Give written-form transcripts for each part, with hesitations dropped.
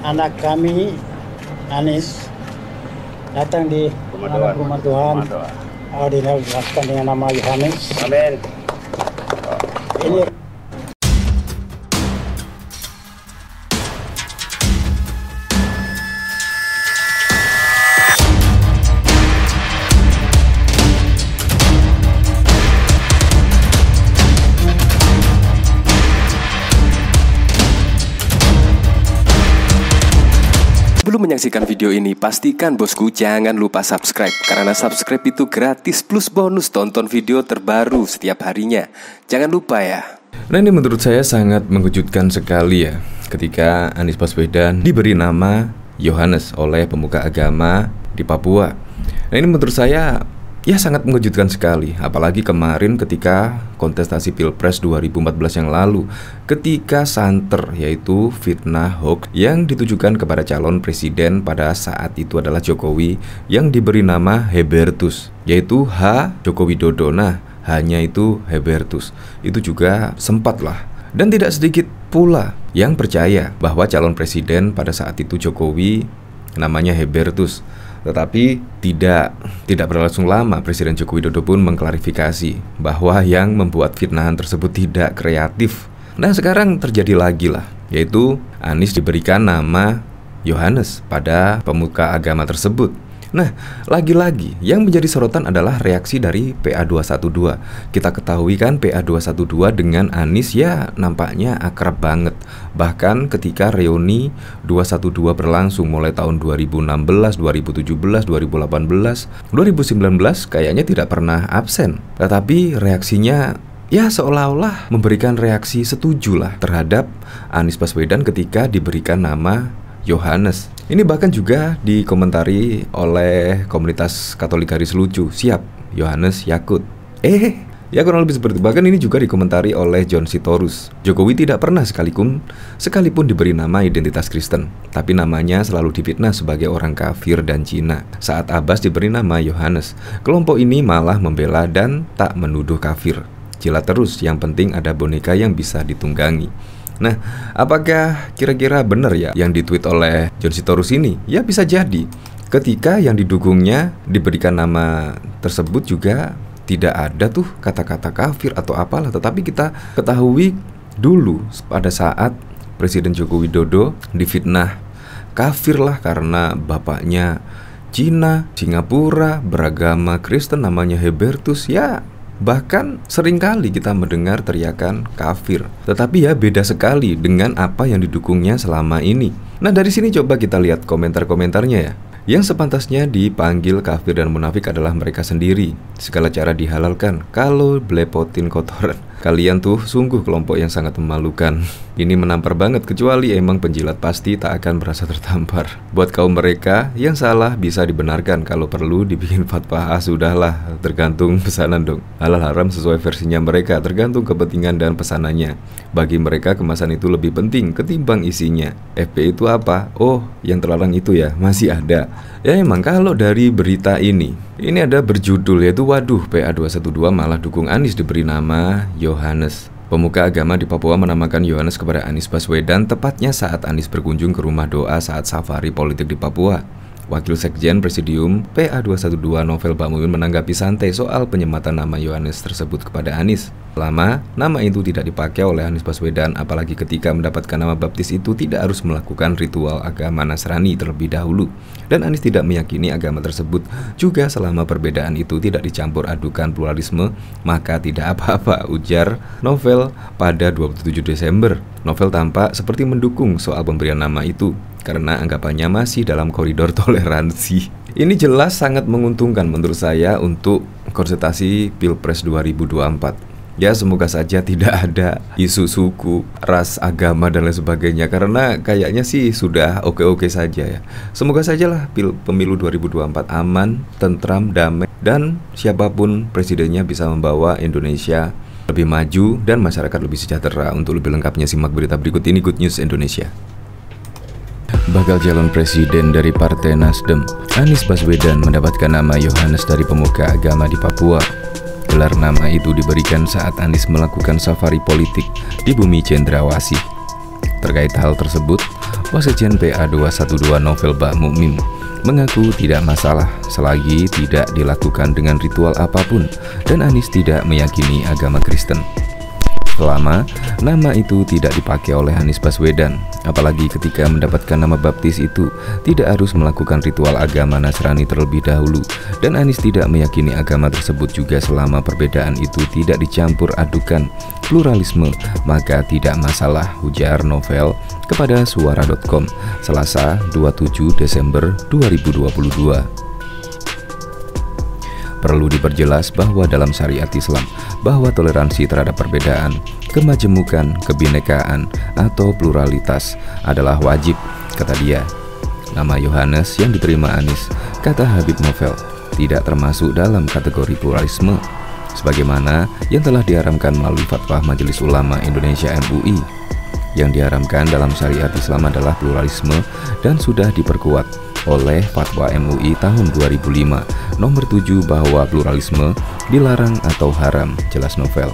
anak kami Anies datang di rumah Tuhan. Dijelaskan dengan nama Yohanes. Amin. Ini Sebelum menyaksikan video ini, pastikan bosku jangan lupa subscribe. Karena subscribe itu gratis plus bonus tonton video terbaru setiap harinya. Jangan lupa ya. Nah, ini menurut saya sangat mengejutkan sekali ya, ketika Anies Baswedan diberi nama Yohanes oleh pemuka agama di Papua. Nah, ini menurut saya ya sangat mengejutkan sekali. Apalagi kemarin ketika kontestasi Pilpres 2014 yang lalu, ketika santer, yaitu fitnah hoax yang ditujukan kepada calon presiden pada saat itu adalah Jokowi, yang diberi nama Hebertus, yaitu H. Joko Widodo. Nah, hanya itu Hebertus. Itu juga sempat lah. Dan tidak sedikit pula yang percaya bahwa calon presiden pada saat itu Jokowi namanya Hebertus. Tetapi tidak berlangsung lama, Presiden Joko Widodo pun mengklarifikasi bahwa yang membuat fitnahan tersebut tidak kreatif. Nah, sekarang terjadi lagi lah, yaitu Anies diberikan nama Yohanes pada pemuka agama tersebut. Nah, lagi-lagi yang menjadi sorotan adalah reaksi dari PA212. Kita ketahui kan PA212 dengan Anies ya nampaknya akrab banget. Bahkan ketika reuni 212 berlangsung mulai tahun 2016, 2017, 2018, 2019 kayaknya tidak pernah absen. Tetapi reaksinya ya seolah-olah memberikan reaksi setuju lah terhadap Anies Baswedan ketika diberikan nama Yohanes. Ini bahkan juga dikomentari oleh komunitas Katolik Garis Lucu. Siap, Yohanes Yakut. Ya kurang lebih seperti itu. Bahkan ini juga dikomentari oleh John Sitorus. Jokowi tidak pernah sekalipun diberi nama identitas Kristen, tapi namanya selalu difitnah sebagai orang kafir dan Cina. Saat Abbas diberi nama Yohanes, kelompok ini malah membela dan tak menuduh kafir. Jilat terus, yang penting ada boneka yang bisa ditunggangi. Nah, apakah kira-kira benar ya yang ditweet oleh John Sitorus ini? Ya bisa jadi. Ketika yang didukungnya diberikan nama tersebut juga tidak ada tuh kata-kata kafir atau apalah. Tetapi kita ketahui dulu pada saat Presiden Joko Widodo difitnah kafir lah karena bapaknya Cina, Singapura, beragama Kristen, namanya Hebertus. Ya bahkan seringkali kita mendengar teriakan kafir. Tetapi ya beda sekali dengan apa yang didukungnya selama ini. Nah, dari sini coba kita lihat komentar-komentarnya ya. Yang sepantasnya dipanggil kafir dan munafik adalah mereka sendiri. Segala cara dihalalkan kalau belepotin kotoran. Kalian tuh sungguh kelompok yang sangat memalukan. Ini menampar banget, kecuali emang penjilat pasti tak akan merasa tertampar. Buat kaum mereka yang salah bisa dibenarkan, kalau perlu dibikin fatwa. Sudahlah, tergantung pesanan dong. Halal haram sesuai versinya mereka, tergantung kepentingan dan pesanannya. Bagi mereka kemasan itu lebih penting ketimbang isinya. FP itu apa? Oh, yang terlarang itu ya, masih ada. Ya emang kalau dari berita ini ada berjudul yaitu waduh, PA212 malah dukung Anies diberi nama Yohanes. Pemuka agama di Papua menamakan Yohanes kepada Anies Baswedan tepatnya saat Anies berkunjung ke rumah doa saat safari politik di Papua. Wakil Sekjen Presidium PA212 Novel Bamuin menanggapi santai soal penyematan nama Yohanes tersebut kepada Anies. Lama, nama itu tidak dipakai oleh Anies Baswedan, apalagi ketika mendapatkan nama baptis itu tidak harus melakukan ritual agama Nasrani terlebih dahulu. Dan Anies tidak meyakini agama tersebut juga selama perbedaan itu tidak dicampur adukan pluralisme, maka tidak apa-apa, ujar Novel pada 27 Desember. Novel tampak seperti mendukung soal pemberian nama itu karena anggapannya masih dalam koridor toleransi. Ini jelas sangat menguntungkan menurut saya untuk kontestasi Pilpres 2024. Ya semoga saja tidak ada isu suku, ras, agama dan lain sebagainya, karena kayaknya sih sudah oke-oke saja ya. Semoga sajalah pemilu 2024 aman, tentram, damai, dan siapapun presidennya bisa membawa Indonesia lebih maju dan masyarakat lebih sejahtera. Untuk lebih lengkapnya simak berita berikut ini, Good News Indonesia. Bakal calon presiden dari Partai Nasdem, Anies Baswedan mendapatkan nama Yohanes dari pemuka agama di Papua. Gelar nama itu diberikan saat Anies melakukan safari politik di bumi Cendrawasih. Terkait hal tersebut, Wasekjen PA 212 Novel Bakmukmin mengaku tidak masalah selagi tidak dilakukan dengan ritual apapun dan Anies tidak meyakini agama Kristen. Selama nama itu tidak dipakai oleh Anies Baswedan, apalagi ketika mendapatkan nama baptis itu tidak harus melakukan ritual agama Nasrani terlebih dahulu, dan Anies tidak meyakini agama tersebut juga selama perbedaan itu tidak dicampur adukan pluralisme, maka tidak masalah, ujar Novel kepada Suara.com Selasa 27 Desember 2022. Perlu diperjelas bahwa dalam syariat Islam, bahwa toleransi terhadap perbedaan, kemajemukan, kebinekaan, atau pluralitas adalah wajib, kata dia. Nama Yohanes yang diterima Anies, kata Habib Novel, tidak termasuk dalam kategori pluralisme, sebagaimana yang telah diharamkan melalui fatwa Majelis Ulama Indonesia MUI. Yang diharamkan dalam syariat Islam adalah pluralisme dan sudah diperkuat oleh fatwa MUI tahun 2005 nomor 7 bahwa pluralisme dilarang atau haram, jelas Novel.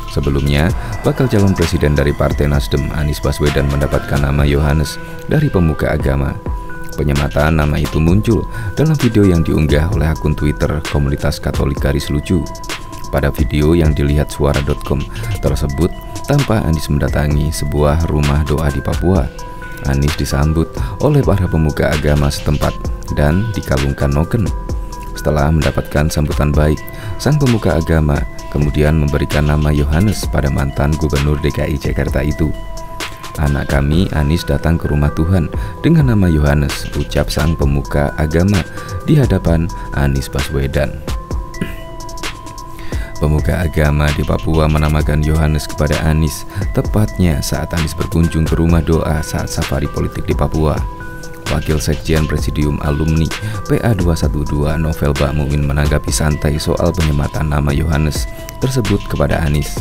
Sebelumnya, bakal calon presiden dari Partai Nasdem Anies Baswedan mendapatkan nama Yohanes dari pemuka agama. Penyemataan nama itu muncul dalam video yang diunggah oleh akun Twitter komunitas Katolik Garis Lucu. Pada video yang dilihat Suara.com tersebut, tampak Anies mendatangi sebuah rumah doa di Papua. Anies disambut oleh para pemuka agama setempat dan dikalungkan noken. Setelah mendapatkan sambutan baik, sang pemuka agama kemudian memberikan nama Yohanes pada mantan Gubernur DKI Jakarta itu. Anak kami Anies datang ke rumah Tuhan dengan nama Yohanes, ucap sang pemuka agama di hadapan Anies Baswedan. Pemuka agama di Papua menamakan Yohanes kepada Anies, tepatnya saat Anies berkunjung ke rumah doa saat safari politik di Papua. Wakil Sekjen Presidium Alumni PA 212 Novel Bakmukmin menanggapi santai soal penyematan nama Yohanes tersebut kepada Anies.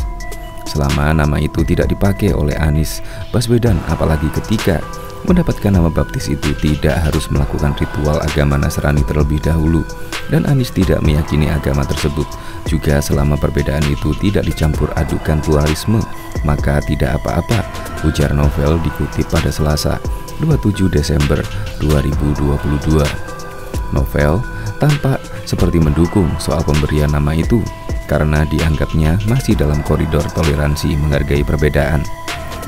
Selama nama itu tidak dipakai oleh Anies Baswedan, apalagi ketika mendapatkan nama baptis itu tidak harus melakukan ritual agama Nasrani terlebih dahulu, dan Anies tidak meyakini agama tersebut. Juga selama perbedaan itu tidak dicampur adukan pluralisme, maka tidak apa-apa, ujar Novel dikutip pada Selasa 27 Desember 2022. Novel tampak seperti mendukung soal pemberian nama itu karena dianggapnya masih dalam koridor toleransi menghargai perbedaan.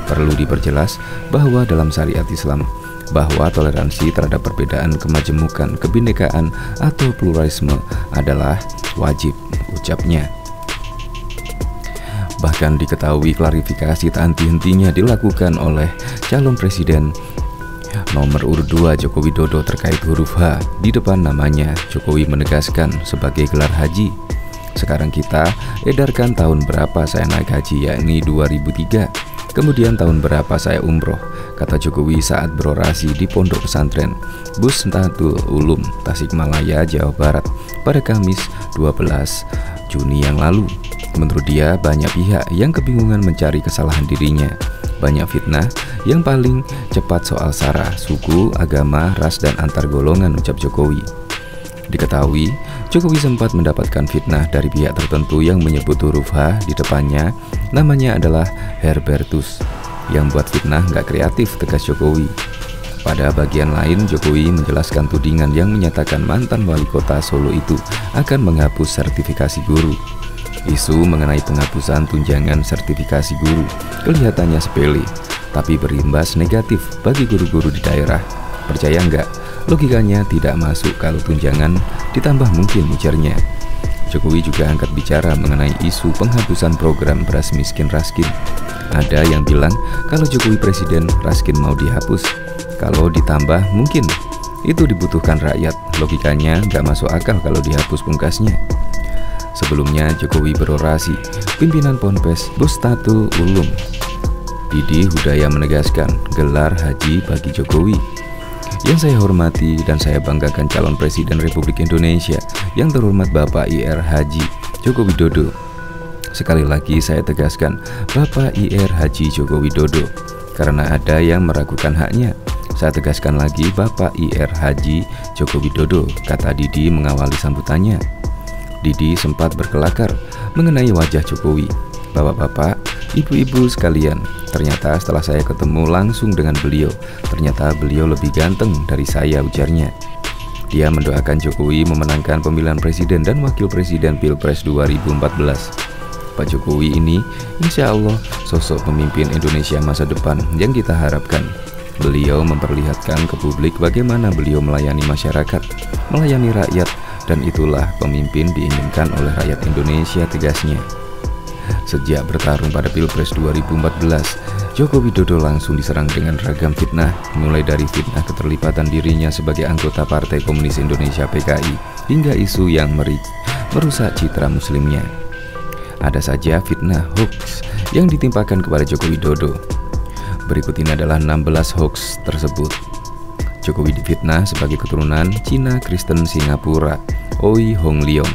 Perlu diperjelas bahwa dalam syariat Islam, bahwa toleransi terhadap perbedaan, kemajemukan, kebinekaan, atau pluralisme adalah wajib, ucapnya. Bahkan diketahui klarifikasi tak henti-hentinya dilakukan oleh calon presiden nomor urut 2 Joko Widodo terkait huruf H di depan namanya. Jokowi menegaskan sebagai gelar haji. Sekarang kita edarkan tahun berapa saya naik haji, yakni 2003. Kemudian tahun berapa saya umroh, kata Jokowi saat berorasi di Pondok Pesantren Busnatul Ulum, Tasikmalaya, Jawa Barat pada Kamis 12 Juni yang lalu. Menurut dia, banyak pihak yang kebingungan mencari kesalahan dirinya. Banyak fitnah yang paling cepat soal sara, suku, agama, ras, dan antar golongan, ucap Jokowi. Diketahui, Jokowi sempat mendapatkan fitnah dari pihak tertentu yang menyebut huruf H di depannya namanya adalah Herbertus. Yang buat fitnah nggak kreatif, tegas Jokowi. Pada bagian lain, Jokowi menjelaskan tudingan yang menyatakan mantan wali kota Solo itu akan menghapus sertifikasi guru. Isu mengenai penghapusan tunjangan sertifikasi guru kelihatannya sepele, tapi berimbas negatif bagi guru-guru di daerah. Percaya nggak? Logikanya tidak masuk kalau tunjangan ditambah mungkin, ujarnya. Jokowi juga angkat bicara mengenai isu penghapusan program beras miskin Raskin. Ada yang bilang kalau Jokowi presiden, Raskin mau dihapus. Kalau ditambah mungkin itu dibutuhkan rakyat. Logikanya nggak masuk akal kalau dihapus, pungkasnya. Sebelumnya Jokowi berorasi pimpinan Ponpes Busnatul Ulum. Didi Hudaya menegaskan gelar haji bagi Jokowi. Yang saya hormati dan saya banggakan calon Presiden Republik Indonesia yang terhormat Bapak IR Haji Joko Widodo. Sekali lagi saya tegaskan Bapak IR Haji Joko Widodo, karena ada yang meragukan haknya. Saya tegaskan lagi Bapak IR Haji Joko Widodo, kata Didi mengawali sambutannya. Didi sempat berkelakar mengenai wajah Jokowi. Bapak-bapak, Ibu-ibu sekalian, ternyata setelah saya ketemu langsung dengan beliau, ternyata beliau lebih ganteng dari saya, ujarnya. Dia mendoakan Jokowi memenangkan pemilihan presiden dan wakil presiden Pilpres 2014. Pak Jokowi ini insya Allah sosok pemimpin Indonesia masa depan yang kita harapkan. Beliau memperlihatkan ke publik bagaimana beliau melayani masyarakat, melayani rakyat, dan itulah pemimpin diinginkan oleh rakyat Indonesia, tegasnya. Sejak bertarung pada Pilpres 2014, Joko Widodo langsung diserang dengan ragam fitnah, mulai dari fitnah keterlibatan dirinya sebagai anggota Partai Komunis Indonesia PKI, hingga isu yang merusak citra muslimnya. Ada saja fitnah hoax yang ditimpakan kepada Joko Widodo. Berikut ini adalah 16 hoax tersebut. Jokowi difitnah sebagai keturunan Cina Kristen Singapura, Oi Hong Leong,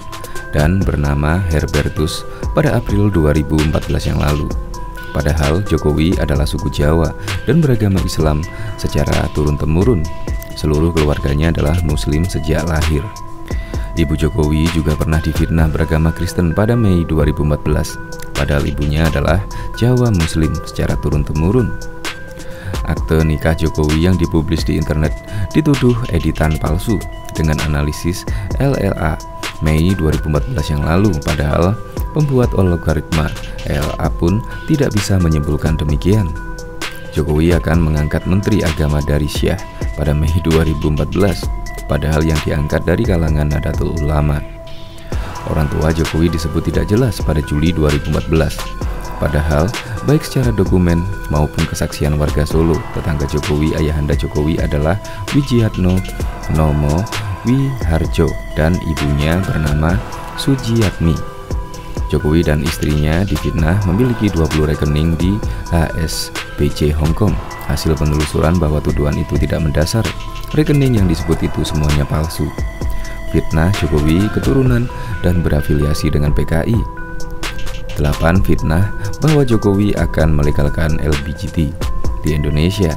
dan bernama Herbertus pada April 2014 yang lalu. Padahal Jokowi adalah suku Jawa dan beragama Islam secara turun-temurun. Seluruh keluarganya adalah Muslim sejak lahir. Ibu Jokowi juga pernah difitnah beragama Kristen pada Mei 2014. Padahal ibunya adalah Jawa Muslim secara turun-temurun. Akte nikah Jokowi yang dipublis di internet dituduh editan palsu dengan analisis LLA Mei 2014 yang lalu, padahal pembuat algoritma LLA pun tidak bisa menyimpulkan demikian. Jokowi akan mengangkat Menteri Agama dari Syiah pada Mei 2014, padahal yang diangkat dari kalangan Nahdlatul Ulama. Orang tua Jokowi disebut tidak jelas pada Juli 2014, padahal baik secara dokumen maupun kesaksian warga Solo, tetangga Jokowi, ayahanda Jokowi adalah Wijiatno Nomo Wiharjo dan ibunya bernama Sujiyatmi. Jokowi dan istrinya difitnah memiliki 20 rekening di HSBC Hong Kong. Hasil penelusuran bahwa tuduhan itu tidak mendasar. Rekening yang disebut itu semuanya palsu. Fitnah Jokowi keturunan dan berafiliasi dengan PKI. 8. Fitnah bahwa Jokowi akan melegalkan LGBT di Indonesia.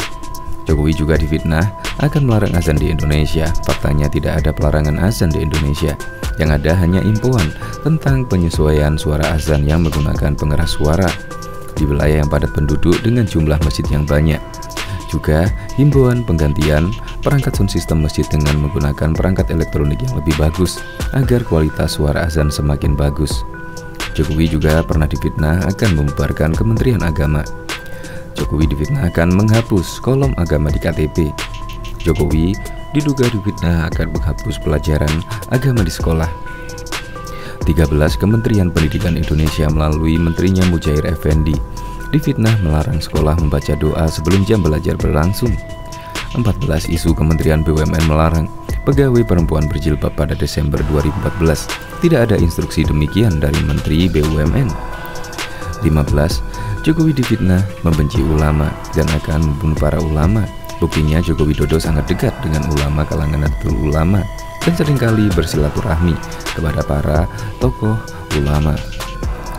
Jokowi juga difitnah akan melarang azan di Indonesia. Faktanya tidak ada pelarangan azan di Indonesia. Yang ada hanya imbauan tentang penyesuaian suara azan yang menggunakan pengeras suara di wilayah yang padat penduduk dengan jumlah masjid yang banyak. Juga himbauan penggantian perangkat sound system masjid dengan menggunakan perangkat elektronik yang lebih bagus agar kualitas suara azan semakin bagus. Jokowi juga pernah difitnah akan membubarkan Kementerian Agama. Jokowi difitnah akan menghapus kolom agama di KTP. Jokowi diduga difitnah akan menghapus pelajaran agama di sekolah. 13. Kementerian Pendidikan Indonesia melalui menterinya Mujair Effendi difitnah melarang sekolah membaca doa sebelum jam belajar berlangsung. 14. Isu Kementerian BUMN melarang pegawai perempuan berjilbab pada Desember 2014. Tidak ada instruksi demikian dari Menteri BUMN. 15. Jokowi difitnah membenci ulama dan akan membunuh para ulama. Buktinya Joko Widodo sangat dekat dengan ulama kalangan Nahdlatul Ulama dan seringkali bersilaturahmi kepada para tokoh ulama.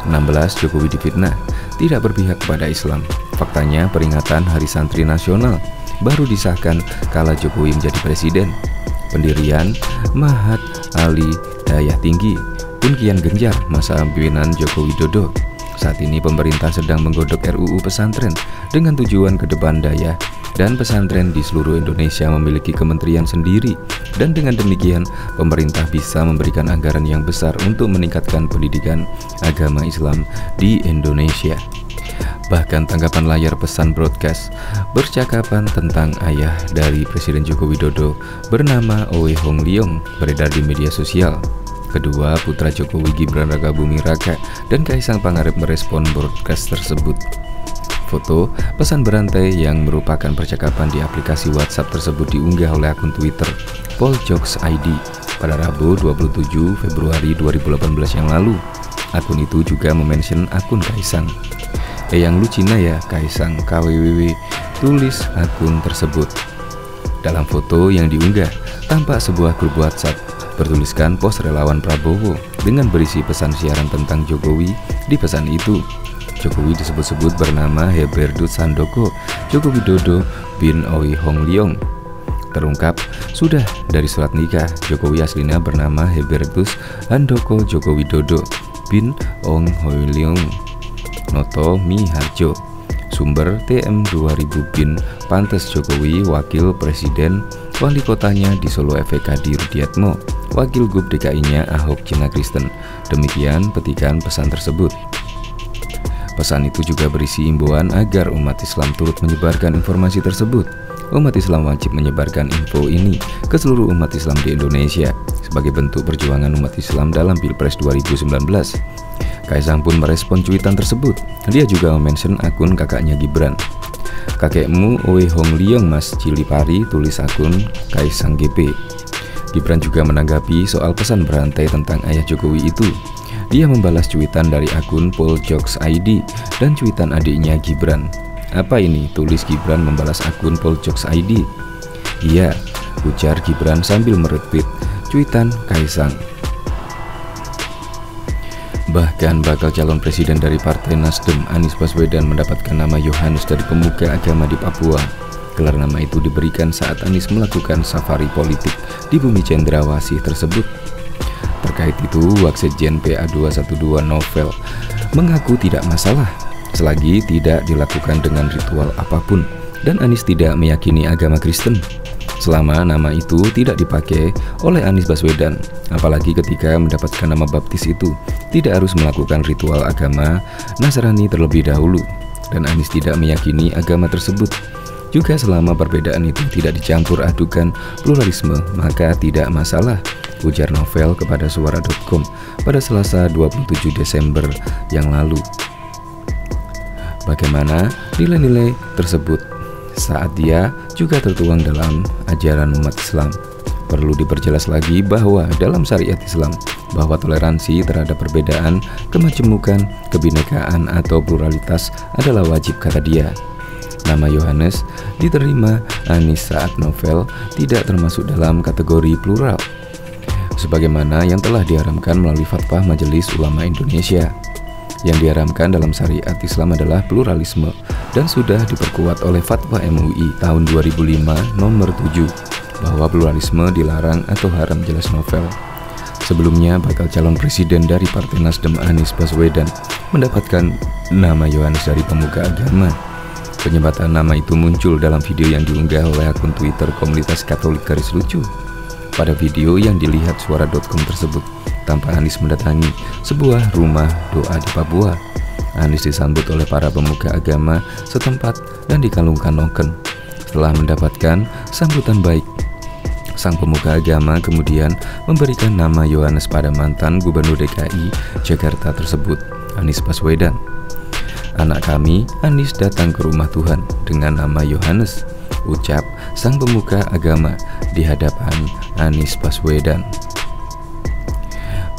16. Jokowi difitnah tidak berpihak kepada Islam. Faktanya peringatan Hari Santri Nasional baru disahkan kala Jokowi menjadi presiden. Pendirian Mahat Ali Dayah Tinggi pun kian gencar masa pimpinan Joko Widodo. Saat ini pemerintah sedang menggodok RUU pesantren dengan tujuan ke depan daya dan pesantren di seluruh Indonesia memiliki kementerian sendiri, dan dengan demikian pemerintah bisa memberikan anggaran yang besar untuk meningkatkan pendidikan agama Islam di Indonesia. Bahkan tanggapan layar pesan broadcast bercakapan tentang ayah dari Presiden Joko Widodo bernama Oi Hong Leong beredar di media sosial. Kedua putra Jokowi, Gibran Rakabuming Raka dan Kaisang Pangarep, merespon broadcast tersebut. Foto pesan berantai yang merupakan percakapan di aplikasi WhatsApp tersebut diunggah oleh akun Twitter Poljokes ID pada Rabu 27 Februari 2018 yang lalu. Akun itu juga memention akun Kaisang. Yang lu Cina ya, Kaisang KWWW, tulis akun tersebut. Dalam foto yang diunggah tampak sebuah grup WhatsApp bertuliskan pos relawan Prabowo dengan berisi pesan siaran tentang Jokowi. Di pesan itu, Jokowi disebut-sebut bernama Herbertus Handoko Joko Widodo bin Oi Hong Leong. Terungkap sudah dari surat nikah, Jokowi aslinya bernama Herbertus Handoko Joko Widodo bin Ong Hoi Leong. Noto Miharjo. Sumber TM2000 Bin Pantes Jokowi, Wakil Presiden, Wali Kotanya di Solo FVK Rudiatmo, Wakil Gub DKI-nya Ahok Cina Kristen. Demikian petikan pesan tersebut. Pesan itu juga berisi imbauan agar umat Islam turut menyebarkan informasi tersebut. Umat Islam wajib menyebarkan info ini ke seluruh umat Islam di Indonesia sebagai bentuk perjuangan umat Islam dalam Pilpres 2019. Kaisang pun merespon cuitan tersebut. Dia juga mention akun kakaknya Gibran. Kakekmu Oe Hong Liong Mas Cilipari, tulis akun Kaisang GP. Gibran juga menanggapi soal pesan berantai tentang ayah Jokowi itu. Dia membalas cuitan dari akun Poljokes ID dan cuitan adiknya Gibran. Apa ini? Tulis Gibran membalas akun Poljokes ID. Iya, ujar Gibran sambil meretweet cuitan Kaisang. Bahkan bakal calon presiden dari Partai Nasdem, Anies Baswedan, mendapatkan nama Yohanes dari pemuka agama di Papua. Gelar nama itu diberikan saat Anies melakukan safari politik di bumi cendrawasih tersebut. Terkait itu, Waksekjen PA212 Novel mengaku tidak masalah selagi tidak dilakukan dengan ritual apapun dan Anies tidak meyakini agama Kristen. Selama nama itu tidak dipakai oleh Anies Baswedan, apalagi ketika mendapatkan nama baptis itu, tidak harus melakukan ritual agama Nasrani terlebih dahulu, dan Anies tidak meyakini agama tersebut. Juga selama perbedaan itu tidak dicampur adukan pluralisme, maka tidak masalah, ujar Novel kepada Suara.com pada Selasa 27 Desember yang lalu. Bagaimana nilai-nilai tersebut saat dia juga tertuang dalam ajaran umat Islam? Perlu diperjelas lagi bahwa dalam syariat Islam, bahwa toleransi terhadap perbedaan, kemajemukan, kebinekaan atau pluralitas adalah wajib, kata dia. Nama Yohanes diterima Anies saat Novel tidak termasuk dalam kategori plural, sebagaimana yang telah diharamkan melalui fatwa Majelis Ulama Indonesia. Yang diharamkan dalam syariat Islam adalah pluralisme dan sudah diperkuat oleh fatwa MUI tahun 2005 nomor 7 bahwa pluralisme dilarang atau haram, jelas Novel. Sebelumnya, bakal calon presiden dari Partai Nasdem Anies Baswedan mendapatkan nama Yohanes dari pemuka agama. Penyebatan nama itu muncul dalam video yang diunggah oleh akun Twitter komunitas Katolik garis lucu. Pada video yang dilihat Suara.com tersebut, tampak Anies mendatangi sebuah rumah doa di Papua. Anies disambut oleh para pemuka agama setempat dan dikalungkan noken. Setelah mendapatkan sambutan baik, sang pemuka agama kemudian memberikan nama Yohanes pada mantan Gubernur DKI Jakarta tersebut, Anies Baswedan. Anak kami, Anies, datang ke rumah Tuhan dengan nama Yohanes, ucap sang pemuka agama di hadapan Anies Baswedan.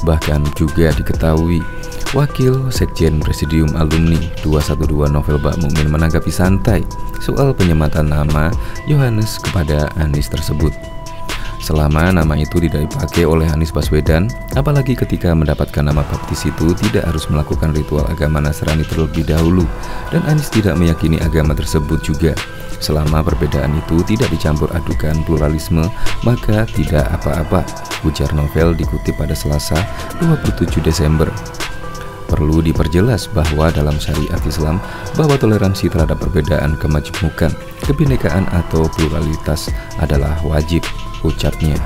Bahkan juga diketahui Wakil Sekjen Presidium Alumni 212 Novel Bakmukmin menanggapi santai soal penyematan nama Yohanes kepada Anies tersebut. Selama nama itu tidak dipakai oleh Anies Baswedan, apalagi ketika mendapatkan nama baptis itu tidak harus melakukan ritual agama Nasrani terlebih dahulu, dan Anies tidak meyakini agama tersebut juga. Selama perbedaan itu tidak dicampur adukan pluralisme, maka tidak apa-apa, ujar Novel dikutip pada Selasa 27 Desember. Perlu diperjelas bahwa dalam syariat Islam, bahwa toleransi terhadap perbedaan, kemajemukan, kebinekaan atau pluralitas adalah wajib, ucapnya.